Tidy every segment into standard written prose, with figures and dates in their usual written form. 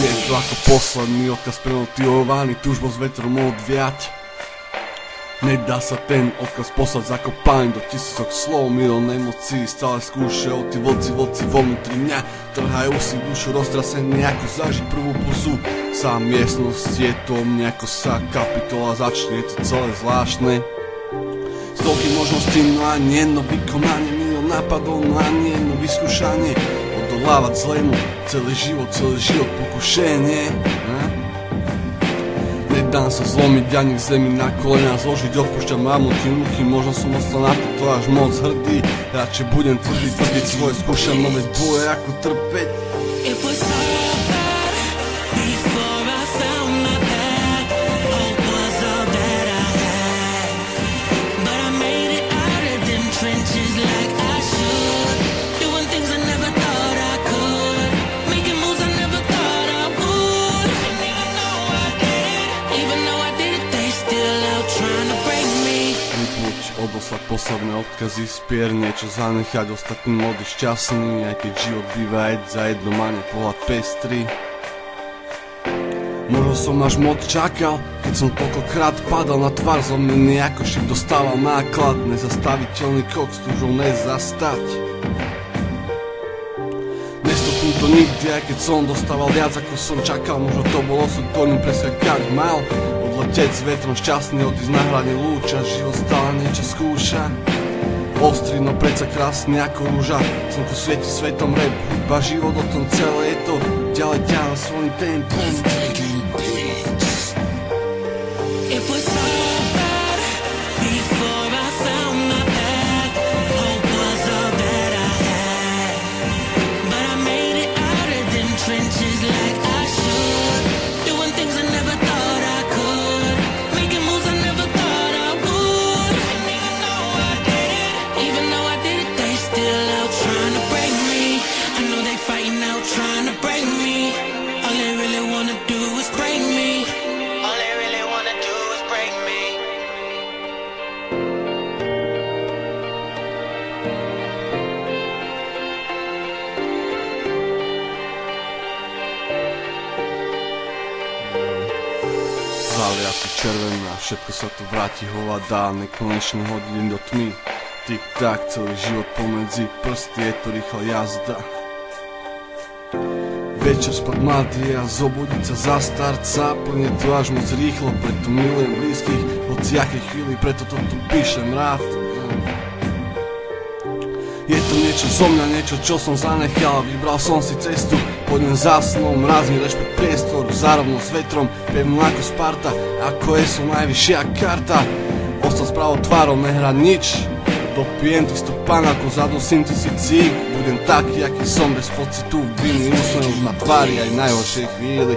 Je to ako posledný odkaz premotivovaný túžbou s vetrom odviať. Nedá sa ten odkaz poslať zakopaný do tisícok slov, milión emócií stále skúšajú tí vlci vo vnútri mňa. Trhajú si dušu roztrasený ako zažiť prvú pusu. Sám miestnosť je to mne ako sa kapitola začne, je to celé zvláštne. Stovky možností, no a nie jedno vykonanie, milión nápadov, no a nie jedno vyskúšanie. Odolávať zlému, celý život pokušenie. Nedám sa zlomiť ani v zemi na kolená zložiť, odpúšťam mamutky muchy, možno som ostal na to až moc hrdý. Radšej budem tvrdiť svoje, skúšam nové boje ako trpeť. Odoslať posledné odkazy spier, niečo zanechať ostatným odísť šťastný, aj keď život býva jeď za jedno mane pohľad pestrý. Možno som až moc čakal, keď som toľkokrát padal na tvár zlomený ako šip, dostával náklad, nezastaviteľný kok s túžou nezastať. Nestopím to nikdy, aj keď som dostával viac ako som čakal, možno to bol osud, ktorým preskakať mal. Odleteť s vetrom šťastný, odísť na hrane lúča, život stále niečo skúša. Ostrý, no predsa krásny ako rúža, slnko svieti svetom rap, hudba, život, o tom celé je to, ďalej ťahám svojím tempom. Zalia si červená, všetko sa tu vráti hovadá, nekonečne hodín do tmy. Tik-tak, celý život pomedzi prsty, je to rýchla jazda. Večer spať mladý a zobudiť sa za starca, plne to až moc rýchlo, preto milujem blízkych, hoci aké chvíli, preto to tu píšem rád. Je to niečo zo mňa, niečo čo som zanechal, vybral som si cestu, poďme za snom, raz mi rešpekt priestoru, zárovno s vetrom, pevnú ako Sparta, ako je som najvyššia karta. Ostal spravo tvárom, nehrať nič, dopijem 300 panákov, zadusím si cík, budem taký, aký som, bez pocitu viny, úsmev na tvári aj v najhoršej chvíli.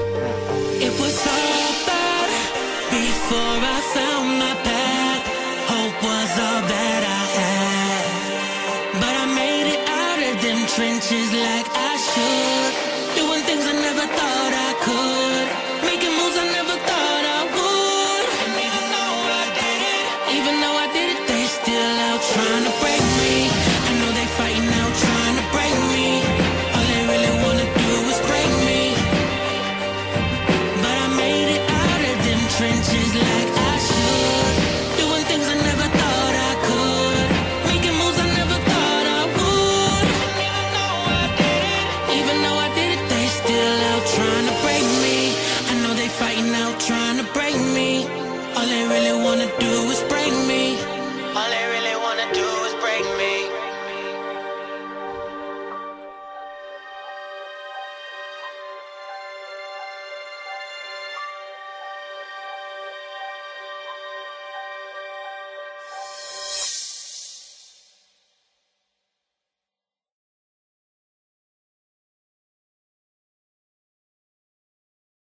Trenches like I should, doing things I never thought I could.